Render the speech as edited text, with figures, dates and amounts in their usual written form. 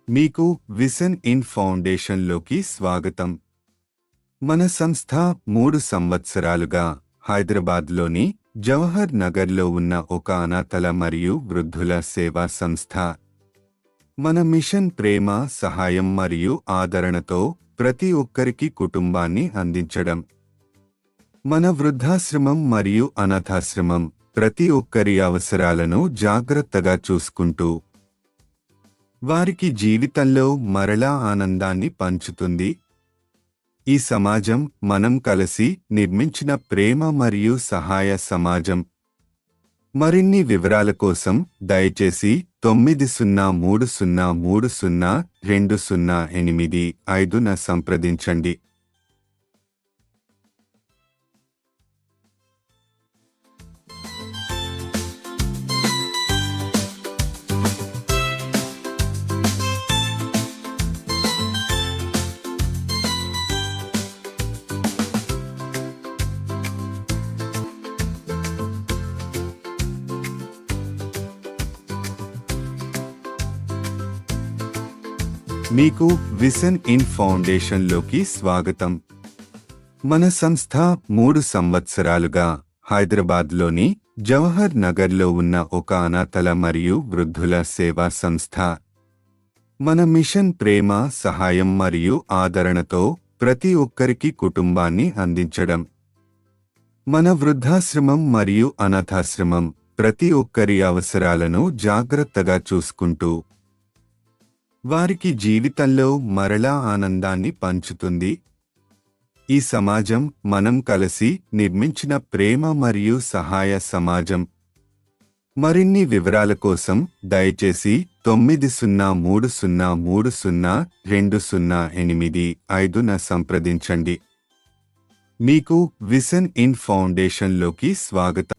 మీకు vision in ఫౌండేషన్లోకి స్వాగతం. మన సంస్థ 3 సంవత్సరాలుగా హైదరాబాద్లోని జవహర్ నగర్లో ఉన్న ఒక అనాథల మరియు వృద్ధుల సేవా సంస్థ. మన మిషన్ ప్రేమ, సహాయం మరియు ఆదరణతో ప్రతి ఒక్కరికి కుటుంబాన్ని అందించడం. మన వృద్ధాశ్రమం మరియు అనాథాశ్రమం ప్రతి ఒక్కరి అవసరాలను జాగ్రత్తగా చూసుకుంటూ వారికి జీవితంలో మరలా ఆనందాన్ని పంచుతుంది. ఈ సమాజం మనం కలిసి నిర్మించిన ప్రేమ మరియు సహాయ సమాజం. మరిన్ని వివరాల కోసం దయచేసి 9030302085న సంప్రదించండి. మీకు విజన్ ఇన్ ఫౌండేషన్లోకి స్వాగతం. మన సంస్థ 3 సంవత్సరాలుగా హైదరాబాద్లోని జవహర్ నగర్లో ఉన్న ఒక అనాథల మరియు వృద్ధుల సేవా సంస్థ. మన మిషన్ ప్రేమ, సహాయం మరియు ఆదరణతో ప్రతి ఒక్కరికి కుటుంబాన్ని అందించడం. మన వృద్ధాశ్రమం మరియు అనాథాశ్రమం ప్రతి ఒక్కరి అవసరాలను జాగ్రత్తగా చూసుకుంటూ వారికి జీవితంలో మరలా ఆనందాన్ని పంచుతుంది. ఈ సమాజం మనం కలిసి నిర్మించిన ప్రేమ మరియు సహాయ సమాజం. మరిన్ని వివరాల కోసం దయచేసి 9030302085న సంప్రదించండి. మీకు విజన్ ఇన్ ఫౌండేషన్లోకి స్వాగతం.